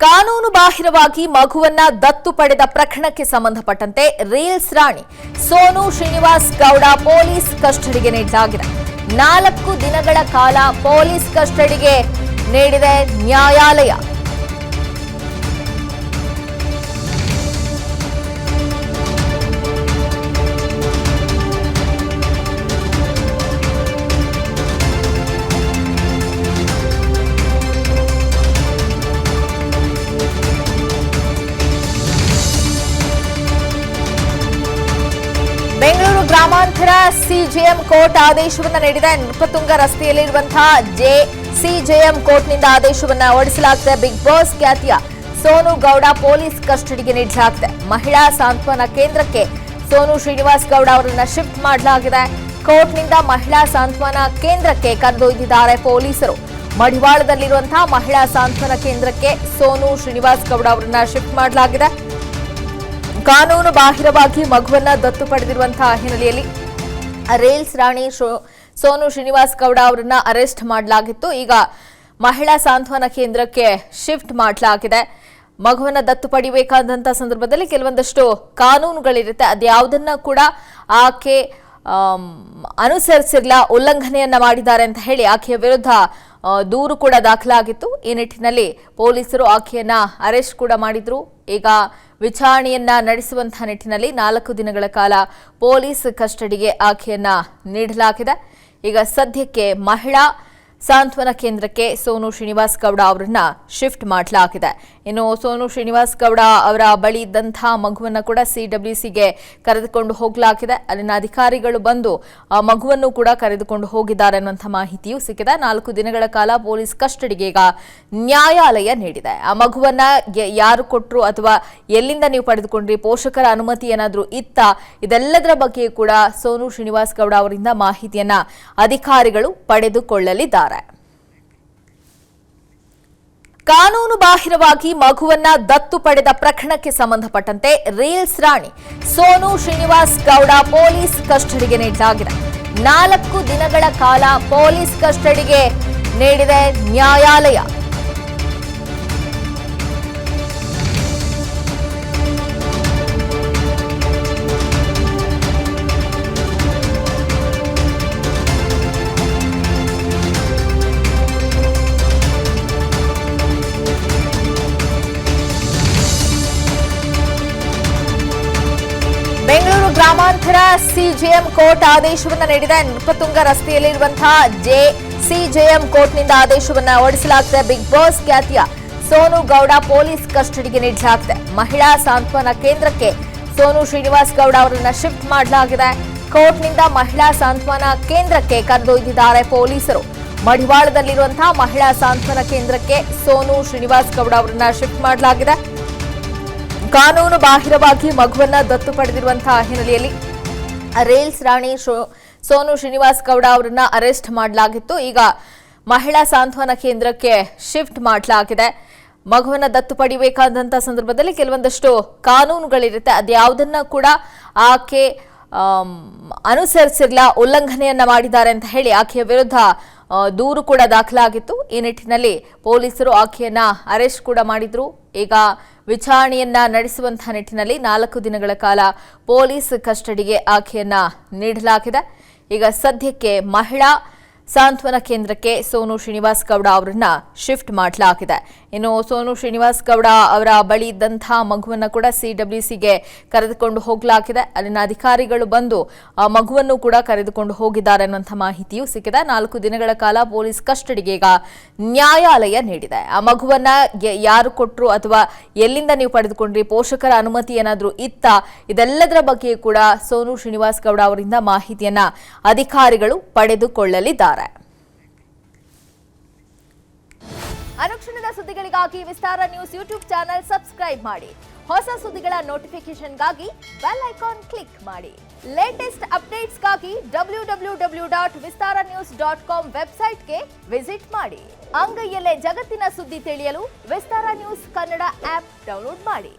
ಕಾನೂನು ಬಾಹಿರವಾಗಿ ಮಗುವನ್ನ ದತ್ತು ಪಡೆದ ಪ್ರಕರಣಕ್ಕೆ ಸಂಬಂಧಪಟ್ಟಂತೆ ರೀಲ್ಸ್ ರಾಣಿ ಸೋನು ಶ್ರೀನಿವಾಸ್ ಗೌಡ ಪೊಲೀಸ್ ಕಸ್ಟಡಿಗೆ ನೀಡಲಾಗಿದೆ. 4 ದಿನಗಳ ಕಾಲ ಪೊಲೀಸ್ ಕಸ್ಟಡಿಗೆ ನೀಡಿದೆ ನ್ಯಾಯಾಲಯ. ಬೆಂಗಳೂರು ಗ್ರಾಮಾಂತರ ಸಿಜೆಎಂ ಕೋರ್ಟ್ ಆದೇಶವನ್ನು ನೀಡಿದೆ. ನೃಪತುಂಗ ರಸ್ತೆಯಲ್ಲಿರುವಂತಹ ಸಿಜೆಎಂ ಕೋರ್ಟ್ನಿಂದ ಆದೇಶವನ್ನು ಹೊರಡಿಸಲಾಗಿದೆ. ಬಿಗ್ ಬಾಸ್ ಖ್ಯಾತಿಯ ಸೋನು ಗೌಡ ಪೊಲೀಸ್ ಕಸ್ಟಡಿಗೆ ನೀಡಲಾಗಿದೆ. ಮಹಿಳಾ ಸಾಂತ್ವನ ಕೇಂದ್ರಕ್ಕೆ ಸೋನು ಶ್ರೀನಿವಾಸ್ ಗೌಡ ಅವರನ್ನು ಶಿಫ್ಟ್ ಮಾಡಲಾಗಿದೆ. ಕೋರ್ಟ್ನಿಂದ ಮಹಿಳಾ ಸಾಂತ್ವನ ಕೇಂದ್ರಕ್ಕೆ ಕರೆದೊಯ್ದಿದ್ದಾರೆ ಪೊಲೀಸರು. ಮಡಿವಾಳದಲ್ಲಿರುವಂತಹ ಮಹಿಳಾ ಸಾಂತ್ವನ ಕೇಂದ್ರಕ್ಕೆ ಸೋನು ಶ್ರೀನಿವಾಸ್ ಗೌಡ ಅವರನ್ನು ಶಿಫ್ಟ್ ಮಾಡಲಾಗಿದೆ. ಕಾನೂನು ಬಾಹಿರವಾಗಿ ಮಗುವನ್ನ ದತ್ತು ಪಡೆದಿರುವಂತಹ ಹಿನ್ನೆಲೆಯಲ್ಲಿ ರೀಲ್ಸ್ ರಾಣಿ ಸೋನು ಶ್ರೀನಿವಾಸ್ ಗೌಡ ಅವರನ್ನ ಅರೆಸ್ಟ್ ಮಾಡಲಾಗಿತ್ತು. ಈಗ ಮಹಿಳಾ ಸಾಂತ್ವನ ಕೇಂದ್ರಕ್ಕೆ ಶಿಫ್ಟ್ ಮಾಡಲಾಗಿದೆ. ಮಗುವನ್ನ ದತ್ತು ಪಡಿಬೇಕಾದಂತಹ ಸಂದರ್ಭದಲ್ಲಿ ಕೆಲವೊಂದಷ್ಟು ಕಾನೂನುಗಳಿರುತ್ತೆ. ಅದ್ಯಾವುದನ್ನ ಕೂಡ ಆಕೆ ಅನುಸರಿಸಿರಲಿಲ್ಲ, ಉಲ್ಲಂಘನೆಯನ್ನ ಮಾಡಿದ್ದಾರೆ ಅಂತ ಹೇಳಿ ಆಕೆಯ ವಿರುದ್ಧ ದೂರು ಕೂಡ ದಾಖಲಾಗಿತ್ತು. ಈ ನಿಟ್ಟಿನಲ್ಲಿ ಪೊಲೀಸರು ಆಕೆಯನ್ನ ಅರೆಸ್ಟ್ ಕೂಡ ಮಾಡಿದ್ರು. ಈಗ ವಿಚಾರಣೆಯನ್ನ ನಡೆಸುವಂತಹ ನಿಟ್ಟಿನಲ್ಲಿ 4 ದಿನಗಳ ಕಾಲ ಪೊಲೀಸ್ ಕಸ್ಟಡಿಗೆ ಆಕೆಯನ್ನ ನೀಡಲಾಗಿದೆ. ಈಗ ಸದ್ಯಕ್ಕೆ ಮಹಿಳಾ ಸಾಂತ್ವನ ಕೇಂದ್ರಕ್ಕೆ ಸೋನು ಶ್ರೀನಿವಾಸ್ ಗೌಡ ಅವರನ್ನ ಶಿಫ್ಟ್ ಮಾಡಲಾಗಿದೆ. ಇನ್ನು ಸೋನು ಶ್ರೀನಿವಾಸ್ ಗೌಡ ಅವರ ಬಳಿ ಇದ್ದಂತಹ ಮಗುವನ್ನು ಕೂಡ ಸಿಡಬ್ಲ್ಯೂಸಿಗೆ ಕರೆದುಕೊಂಡು ಹೋಗಲಾಗಿದೆ. ಅಲ್ಲಿನ ಅಧಿಕಾರಿಗಳು ಬಂದು ಆ ಮಗುವನ್ನು ಕೂಡ ಕರೆದುಕೊಂಡು ಹೋಗಿದ್ದಾರೆ ಅನ್ನುವಂಥ ಮಾಹಿತಿಯೂ ಸಿಕ್ಕಿದೆ. 4 ದಿನಗಳ ಕಾಲ ಪೊಲೀಸ್ ಕಸ್ಟಡಿಗೆ ಈಗ ನ್ಯಾಯಾಲಯ ನೀಡಿದೆ. ಆ ಮಗುವನ್ನ ಯಾರು ಕೊಟ್ಟರು ಅಥವಾ ಎಲ್ಲಿಂದ ನೀವು ಪಡೆದುಕೊಂಡ್ರಿ, ಪೋಷಕರ ಅನುಮತಿ ಏನಾದರೂ ಇತ್ತ, ಇದೆಲ್ಲದರ ಬಗ್ಗೆ ಕೂಡ ಸೋನು ಶ್ರೀನಿವಾಸ್ ಗೌಡ ಅವರಿಂದ ಮಾಹಿತಿಯನ್ನ ಅಧಿಕಾರಿಗಳು ಪಡೆದುಕೊಳ್ಳಲಿದ್ದಾರೆ. ಕಾನೂನು ಬಾಹಿರವಾಗಿ ಮಗುವನ್ನ ದತ್ತು ಪಡೆದ ಪ್ರಕರಣಕ್ಕೆ ಸಂಬಂಧಪಟ್ಟಂತೆ ರೀಲ್ಸ್ ರಾಣಿ ಸೋನು ಶ್ರೀನಿವಾಸ್ ಗೌಡ ಪೊಲೀಸ್ ಕಸ್ಟಡಿಗೆ ನೀಡಲಾಗಿದೆ. 4 ದಿನಗಳ ಕಾಲ ಪೊಲೀಸ್ ಕಸ್ಟಡಿಗೆ ನೀಡಿದೆ ನ್ಯಾಯಾಲಯ. ಬೆಂಗಳೂರು ಗ್ರಾಮಾಂತರ ಸಿಜೆಎಂ ಕೋರ್ಟ್ ಆದೇಶವನ್ನು ನೀಡಿದೆ. ನೃಪತುಂಗ ರಸ್ತೆಯಲ್ಲಿರುವಂತಹ ಸಿಜೆಎಂ ಕೋರ್ಟ್ನಿಂದ ಆದೇಶವನ್ನು ಹೊರಡಿಸಲಾಗಿದೆ. ಬಿಗ್ ಬಾಸ್ ಖ್ಯಾತಿಯ ಸೋನು ಗೌಡ ಪೊಲೀಸ್ ಕಸ್ಟಡಿಗೆ ನೀಡಲಾಗಿದೆ. ಮಹಿಳಾ ಸಾಂತ್ವನ ಕೇಂದ್ರಕ್ಕೆ ಸೋನು ಶ್ರೀನಿವಾಸ್ ಗೌಡ ಅವರನ್ನು ಶಿಫ್ಟ್ ಮಾಡಲಾಗಿದೆ. ಕೋರ್ಟ್ನಿಂದ ಮಹಿಳಾ ಸಾಂತ್ವನ ಕೇಂದ್ರಕ್ಕೆ ಕರೆದೊಯ್ದಿದ್ದಾರೆ ಪೊಲೀಸರು. ಮಡಿವಾಳದಲ್ಲಿರುವಂತಹ ಮಹಿಳಾ ಸಾಂತ್ವನ ಕೇಂದ್ರಕ್ಕೆ ಸೋನು ಶ್ರೀನಿವಾಸ್ ಗೌಡ ಅವರನ್ನು ಶಿಫ್ಟ್ ಮಾಡಲಾಗಿದೆ. ಕಾನೂನು ಬಾಹಿರವಾಗಿ ಮಗುವನ್ನ ದತ್ತು ಪಡೆದಿರುವಂತಹ ಹಿನ್ನೆಲೆಯಲ್ಲಿ ರೀಲ್ಸ್ ರಾಣಿ ಸೋನು ಶ್ರೀನಿವಾಸ್ ಗೌಡ ಅವರನ್ನ ಅರೆಸ್ಟ್ ಮಾಡಲಾಗಿತ್ತು. ಈಗ ಮಹಿಳಾ ಸಾಂತ್ವನ ಕೇಂದ್ರಕ್ಕೆ ಶಿಫ್ಟ್ ಮಾಡಲಾಗಿದೆ. ಮಗುವನ್ನ ದತ್ತು ಪಡಿಬೇಕಾದಂತಹ ಸಂದರ್ಭದಲ್ಲಿ ಕೆಲವೊಂದಷ್ಟು ಕಾನೂನುಗಳಿರುತ್ತೆ. ಅದ್ಯಾವುದನ್ನ ಕೂಡ ಆಕೆ ಅನುಸರಿಸಿರಲಿಲ್ಲ, ಉಲ್ಲಂಘನೆಯನ್ನ ಮಾಡಿದ್ದಾರೆ ಅಂತ ಹೇಳಿ ಆಕೆಯ ವಿರುದ್ಧ ದೂರು ಕೂಡ ದಾಖಲಾಗಿತ್ತು. ಈ ನಿಟ್ಟಿನಲ್ಲಿ ಪೊಲೀಸರು ಆಕೆಯನ್ನ ಅರೆಸ್ಟ್ ಕೂಡ ಮಾಡಿದ್ರು. ಈಗ ವಿಚಾರಣೆಯನ್ನ ನಡೆಸುವಂತಹ ನಿಟ್ಟಿನಲ್ಲಿ 4 ದಿನಗಳ ಕಾಲ ಪೊಲೀಸ್ ಕಸ್ಟಡಿಗೆ ಆಕೆಯನ್ನ ನೀಡಲಾಗಿದೆ. ಈಗ ಸದ್ಯಕ್ಕೆ ಮಹಿಳಾ ಸಾಂತ್ವನ ಕೇಂದ್ರಕ್ಕೆ ಸೋನು ಶ್ರೀನಿವಾಸ್ ಗೌಡ ಅವರನ್ನ ಶಿಫ್ಟ್ ಮಾಡಲಾಗಿದೆ. ಇನ್ನು ಸೋನು ಶ್ರೀನಿವಾಸ್ ಗೌಡ ಅವರ ಬಳಿ ಇದ್ದಂತಹ ಮಗುವನ್ನು ಕೂಡ ಸಿಡಬ್ಲ್ಯೂಸಿಗೆ ಕರೆದುಕೊಂಡು ಹೋಗಲಾಗಿದೆ. ಅಲ್ಲಿನ ಅಧಿಕಾರಿಗಳು ಬಂದು ಆ ಮಗುವನ್ನು ಕೂಡ ಕರೆದುಕೊಂಡು ಹೋಗಿದ್ದಾರೆ ಅನ್ನುವಂಥ ಮಾಹಿತಿಯೂ ಸಿಕ್ಕಿದೆ. 4 ದಿನಗಳ ಕಾಲ ಪೊಲೀಸ್ ಕಸ್ಟಡಿಗೆ ಈಗ ನ್ಯಾಯಾಲಯ ನೀಡಿದೆ. ಆ ಮಗುವನ್ನ ಯಾರು ಕೊಟ್ಟರು ಅಥವಾ ಎಲ್ಲಿಂದ ನೀವು ಪಡೆದುಕೊಂಡ್ರಿ, ಪೋಷಕರ ಅನುಮತಿ ಏನಾದರೂ ಇತ್ತ, ಇದೆಲ್ಲದರ ಬಗ್ಗೆ ಕೂಡ ಸೋನು ಶ್ರೀನಿವಾಸ್ ಗೌಡ ಅವರಿಂದ ಮಾಹಿತಿಯನ್ನ ಅಧಿಕಾರಿಗಳು ಪಡೆದುಕೊಳ್ಳಲಿದ್ದಾರೆ. ಅನುಕ್ಷಣದ ಸುದ್ದಿಗಳಿಗಾಗಿ ವಿಸ್ತಾರ ನ್ಯೂಸ್ ಯೂಟ್ಯೂಬ್ ಚಾನೆಲ್ ಸಬ್ಸ್ಕ್ರೈಬ್ ಮಾಡಿ. ಹೊಸ ಸುದ್ದಿಗಳ ನೋಟಿಫಿಕೇಶನ್ಗಾಗಿ ಬೆಲ್ ಐಕಾನ್ ಕ್ಲಿಕ್ ಮಾಡಿ. ಲೇಟೆಸ್ಟ್ ಅಪ್ಡೇಟ್ಸ್ಗಾಗಿ www.vistaranews.com ವೆಬ್ಸೈಟ್ಗೆ ವಿಸಿಟ್ ಮಾಡಿ. ಅಂಗೈಯಲ್ಲೇ ಜಗತ್ತಿನ ಸುದ್ದಿ ತಿಳಿಯಲು ವಿಸ್ತಾರ ನ್ಯೂಸ್ ಕನ್ನಡ ಆಪ್ ಡೌನ್ಲೋಡ್ ಮಾಡಿ.